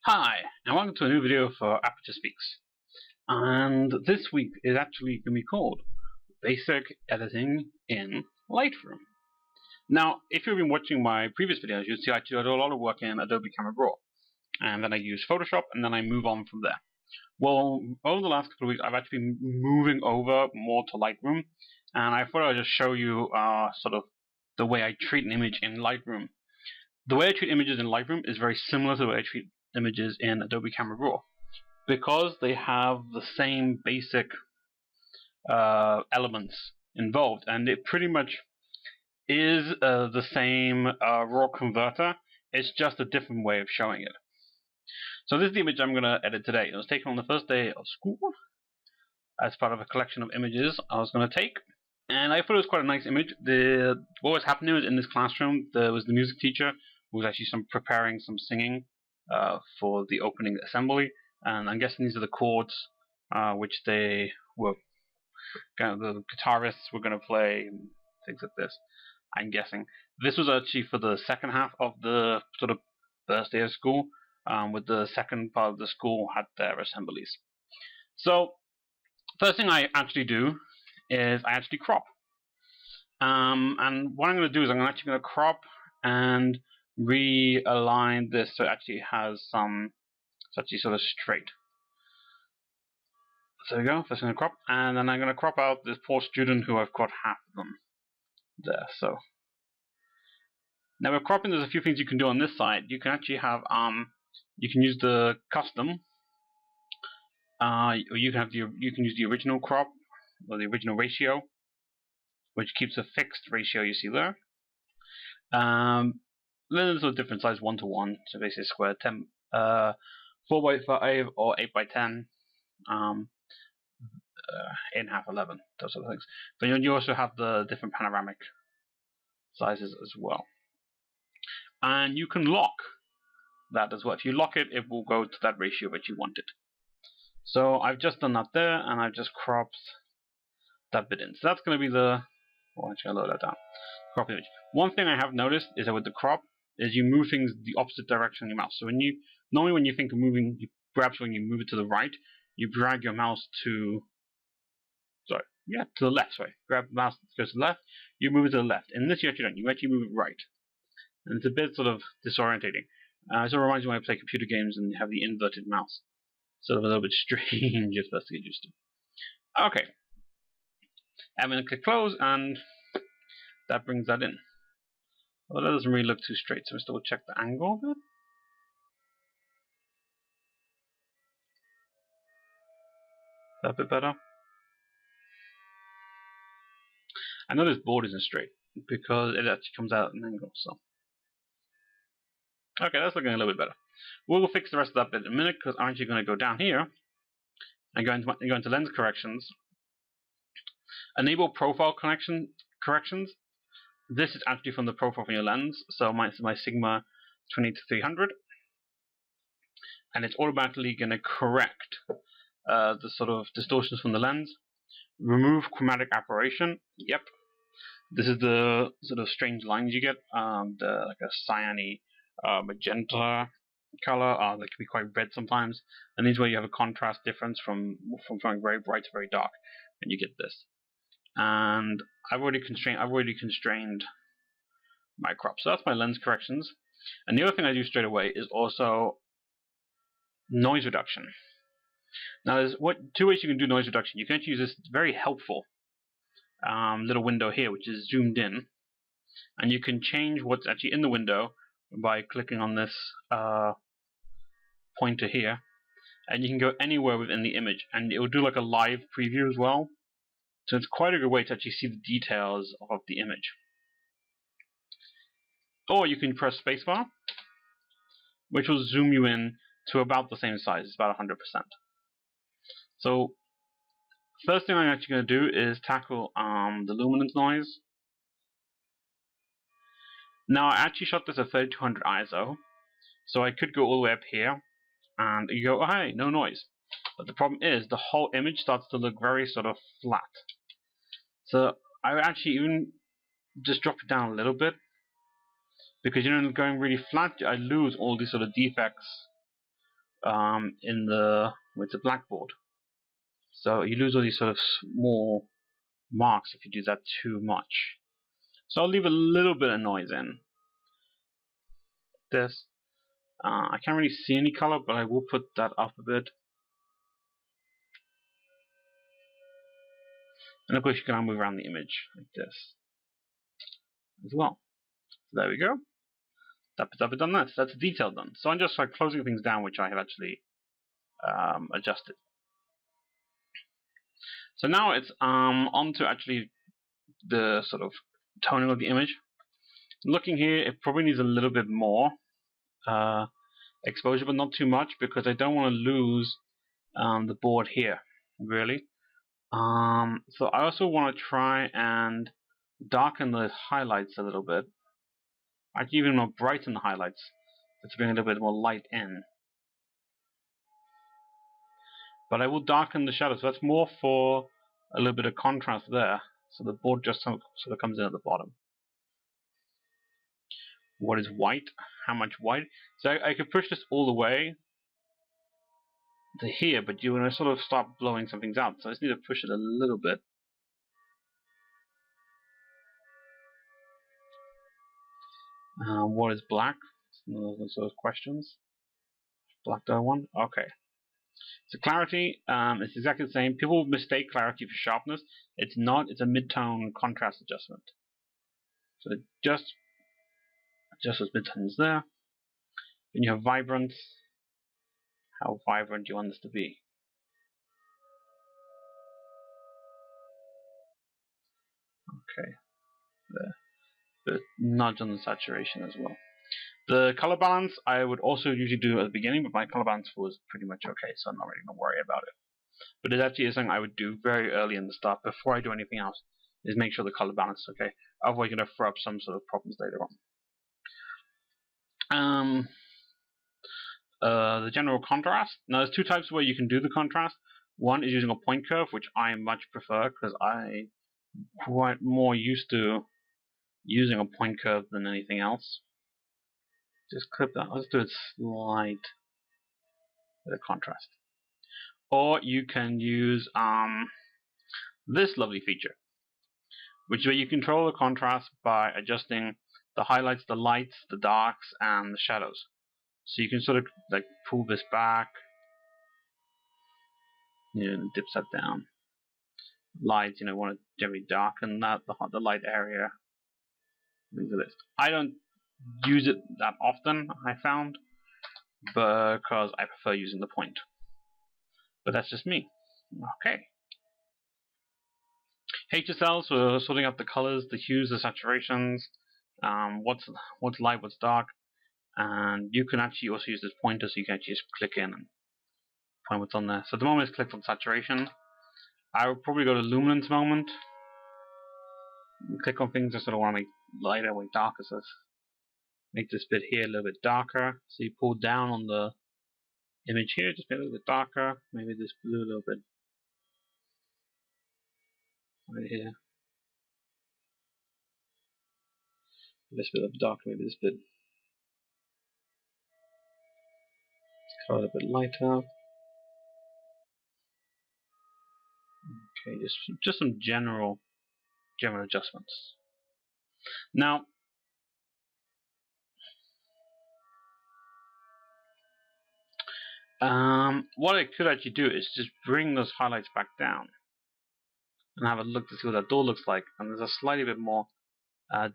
Hi, and welcome to a new video for Aperture Speaks. And this week is actually going to be called Basic Editing in Lightroom. Now, if you've been watching my previous videos, you'll see I do a lot of work in Adobe Camera Raw. And then I use Photoshop, and then I move on from there. Well, over the last couple of weeks, I've actually been moving over more to Lightroom. And I thought I'd just show you sort of the way I treat an image in Lightroom. The way I treat images in Lightroom is very similar to the way I treat images in Adobe Camera Raw, because they have the same basic elements involved, and it pretty much is the same raw converter. It's just a different way of showing it. So this is the image I'm going to edit today. It was taken on the first day of school as part of a collection of images I was going to take, and I thought it was quite a nice image. What was happening was, in this classroom, there was the music teacher who was actually preparing some singing for the opening assembly, and I'm guessing these are the chords which they were the guitarists were going to play and things like this. I'm guessing this was actually for the second half of the sort of first day of school, with the second part of the school had their assemblies. So first thing I actually do is I actually crop, and what I'm going to do is I'm actually going to crop and realign this so it actually has some, it's actually sort of straight. So there we go, first I'm going to crop, and then I'm going to crop out this poor student who I've got half of them there. So now with cropping, there's a few things you can do on this side. You can actually have, you can use the custom, or you can use the original crop, or the original ratio, which keeps a fixed ratio you see there. There's a different size, 1:1, so basically square 10, 4:5 or 8:10, 8.5, 11, those sort of things. But you also have the different panoramic sizes as well, and you can lock that as well. If you lock it, it will go to that ratio that you want it. So I've just done that there, and I've just cropped that bit in. So that's going to be the. Oh, actually, I'll load that down. Crop image. One thing I have noticed is that with the crop, is you move things the opposite direction on your mouse. So normally when you think of moving, perhaps when you move it to the right, you drag your mouse to the left. Sorry, grab the mouse that goes to the left, you move it to the left. In this you actually don't. You actually move it right, and it's a bit sort of disorientating. It sort of reminds me when I play computer games and you have the inverted mouse. Sort of a little bit strange at first to get used to. Okay, I'm going to click close, and that brings that in. Well, that doesn't really look too straight, so let's double check the angle of it. That a bit better. I know this board isn't straight because it actually comes out at an angle. So okay, that's looking a little bit better. We'll fix the rest of that bit in a minute, because I'm actually going to go down here and go into lens corrections. Enable profile corrections. This is actually from the profile from your lens. So my Sigma 20-300, and it's automatically going to correct the sort of distortions from the lens. Remove chromatic aberration. Yep, this is the sort of strange lines you get, like a cyany, magenta color. They can be quite red sometimes, and these where you have a contrast difference from very bright to very dark, and you get this. And I've already constrained my crop. So that's my lens corrections. And the other thing I do straight away is also noise reduction. Now there's two ways you can do noise reduction. You can actually use this very helpful little window here, which is zoomed in, and you can change what's actually in the window by clicking on this pointer here, and you can go anywhere within the image, and it will do like a live preview as well. So it's quite a good way to actually see the details of the image. Or you can press spacebar, which will zoom you in to about the same size. It's about 100%. So first thing I'm actually going to do is tackle the luminance noise. Now I actually shot this at 3200 ISO, so I could go all the way up here, and you go, oh hey, no noise. But the problem is the whole image starts to look very sort of flat. So I actually even just drop it down a little bit, because going really flat, I lose all these sort of defects with the blackboard. So you lose all these sort of small marks if you do that too much. So I'll leave a little bit of noise in. This. I can't really see any color, but I will put that up a bit. And of course you can now move around the image like this as well. So there we go. I've done that. So that's the detail done. So I'm just like closing things down which I have actually adjusted. So now it's on to actually the sort of toning of the image. Looking here, it probably needs a little bit more exposure, but not too much, because I don't want to lose the board here, really. So I also want to try and darken the highlights a little bit. I can even more brighten the highlights to bring a little bit more light in. But I will darken the shadows. So that's more for a little bit of contrast there. So the board just sort of comes in at the bottom. What is white? How much white? So I could push this all the way to here, but you want to sort of start blowing some things out. So I just need to push it a little bit. What is black? Those sort of questions. Black dot one. Okay. So clarity is exactly the same. People mistake clarity for sharpness. It's not. It's a mid-tone contrast adjustment. So just adjust those mid-tones there. Then you have vibrance. How vibrant do you want this to be? Okay. There. But nudge on the saturation as well. The color balance I would also usually do at the beginning, but my color balance was pretty much okay, so I'm not really going to worry about it. But it actually is something I would do very early in the start before I do anything else, is make sure the color balance is okay. Otherwise you're going to throw up some sort of problems later on. The general contrast. Now there's two types of way you can do the contrast. One is using a point curve, which I much prefer because I'm quite more used to using a point curve than anything else. Just clip that. Let's do a slight bit of contrast. Or you can use this lovely feature, which is where you control the contrast by adjusting the highlights, the lights, the darks, and the shadows. So you can sort of like pull this back, and dips that down. Lights, want to generally darken that the light area. Things like this. I don't use it that often, I found, because I prefer using the point. But that's just me. Okay. HSL, so sorting out the colors, the hues, the saturations, what's light, what's dark, and you can actually also use this pointer, so you can actually just click in and find what's on there. So at the moment it's clicked on saturation. I would probably go to luminance moment. Click on things I sort of want to make lighter, way darker. So make this bit here a little bit darker. So you pull down on the image here, just make it a little bit darker. Maybe this blue a little bit right here. This bit of dark, maybe this bit. Color a bit lighter. Okay, just some general adjustments. Now, what I could actually do is just bring those highlights back down and have a look to see what that door looks like. And there's a slightly bit more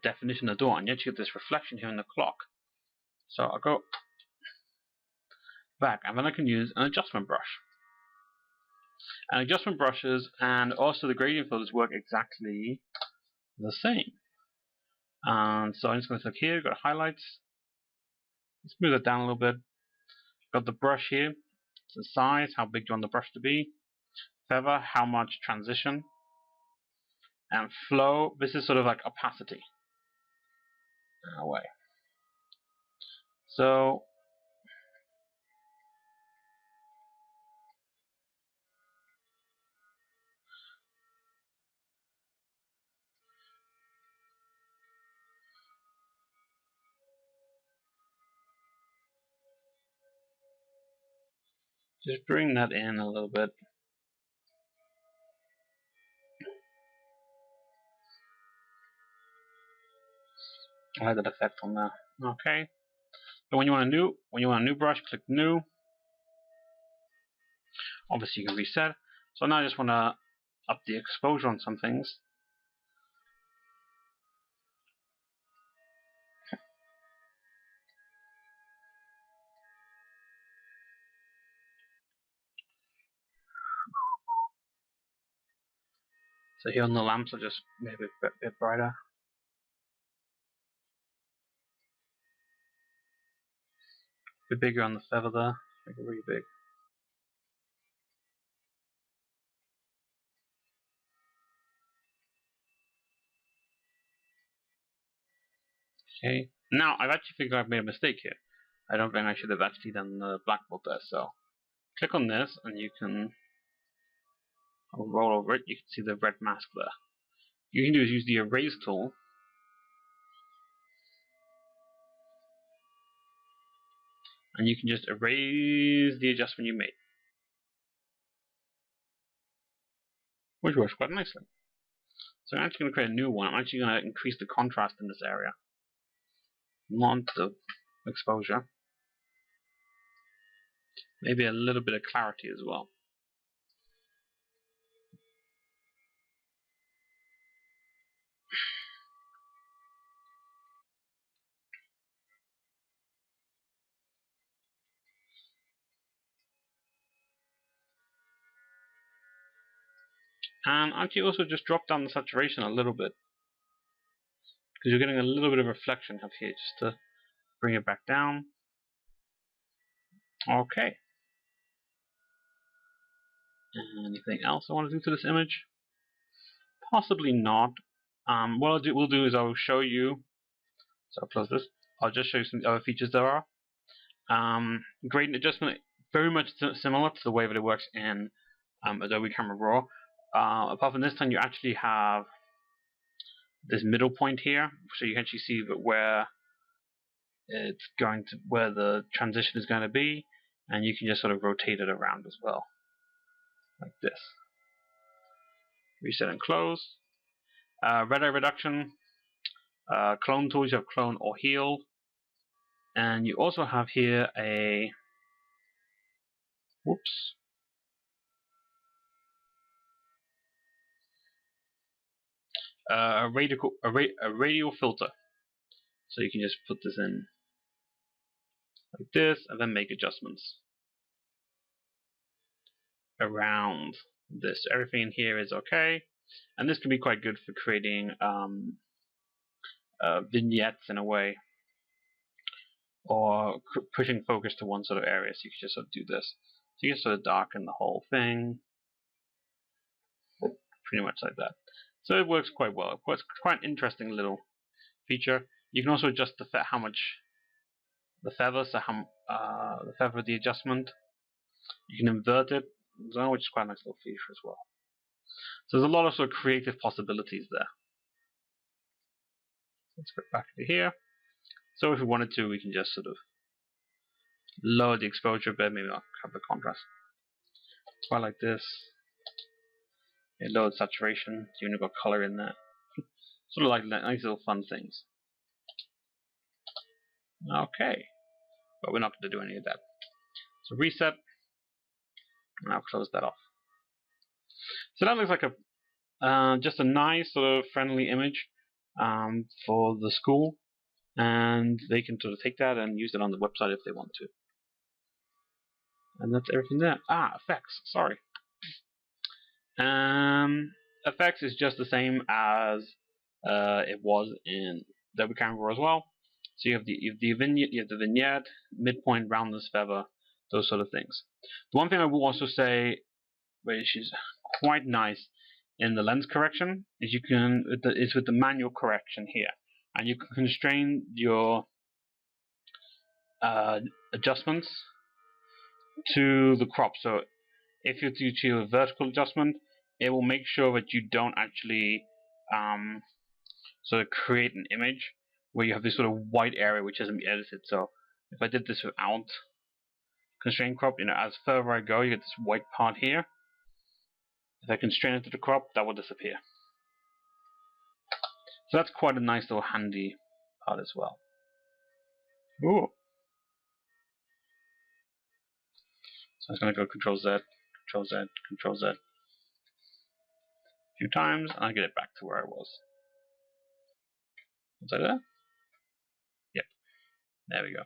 definition of the door, and yet you get this reflection here in the clock. So I'll go back, and then I can use an adjustment brush. And adjustment brushes and also the gradient filters work exactly the same. And so I'm just going to click here, go to highlights, smooth it down a little bit. Got the brush here, it's the size, how big do you want the brush to be, feather, how much transition, and flow, this is sort of like opacity in a way. So Just bring that in a little bit. I like that effect on there. Okay. So when you want a new brush, click New. Obviously, you can reset. So now I just want to up the exposure on some things. So here on the lamps, I'll just maybe a bit brighter. A bit bigger on the feather there. Make it really big. Okay. Now I've actually figured I've made a mistake here. I don't think I should have actually done the blackboard there. So click on this, and you can roll over it. You can see the red mask there. You can do is use the erase tool. And you can just erase the adjustment you made, which works quite nicely. So I'm actually going to create a new one. I'm actually going to increase the contrast in this area. Not the exposure. Maybe a little bit of clarity as well. And actually also just drop down the saturation a little bit, because you're getting a little bit of reflection up here, just to bring it back down. Okay. Anything else I want to do to this image? Possibly not. What we'll do is I'll show you. So I'll close this. I'll just show you some other features there are. Gradient adjustment, very much similar to the way that it works in Adobe Camera Raw. Apart from this time, you actually have this middle point here, so you can actually see that where the transition is going to be, and you can just sort of rotate it around as well, like this. Reset and close. Red eye reduction. Clone tools, you have clone or heal, and you also have here a a radial filter. So you can just put this in like this, and then make adjustments around this. Everything in here is okay, and this can be quite good for creating vignettes in a way, or pushing focus to one sort of area. So you can just sort of do this. So you can sort of darken the whole thing, pretty much like that. So it works quite well. It's quite an interesting little feature. You can also adjust how much the feather, so how the feather of the adjustment. You can invert it, which is quite a nice little feature as well. So there's a lot of sort of creative possibilities there. Let's go back to here. So if we wanted to, we can just sort of lower the exposure a bit, maybe not have the contrast. Quite like this. It lowered saturation, so you've got color in there. Sort of like nice little fun things. Okay, but we're not going to do any of that. So reset, and I'll close that off. So that looks like just a nice sort of friendly image for the school, and they can sort of take that and use it on the website if they want to. And that's everything there. Effects. Sorry. Effects is just the same as it was in Adobe Camera Raw as well. So you have the vignette, midpoint, roundness, feather, those sort of things. The one thing I will also say, which is quite nice in the lens correction, is is with the manual correction here, and you can constrain your adjustments to the crop. So if you do a vertical adjustment, it will make sure that you don't actually sort of create an image where you have this sort of white area which hasn't been edited. So if I did this without constrain crop, as further I go, you get this white part here. If I constrain it to the crop, that will disappear. So that's quite a nice little handy part as well. Ooh. So I'm just going to go Control Z, Control Z, Control Z a few times, and I get it back to where I was. Was I there? Yep. There we go.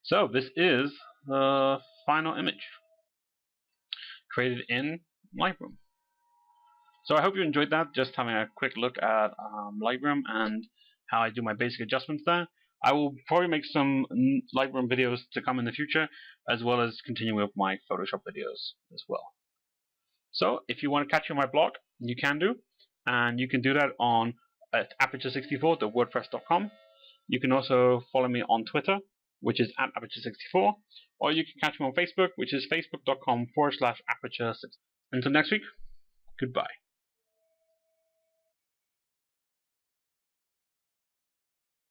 So this is the final image created in Lightroom. So I hope you enjoyed that, just having a quick look at Lightroom and how I do my basic adjustments there. I will probably make some Lightroom videos to come in the future, as well as continue with my Photoshop videos as well. So if you want to catch me on my blog, you can do, and you can do that on at aperture64.wordpress.com. You can also follow me on Twitter, which is at aperture64, or you can catch me on Facebook, which is facebook.com/aperture64. Until next week, goodbye.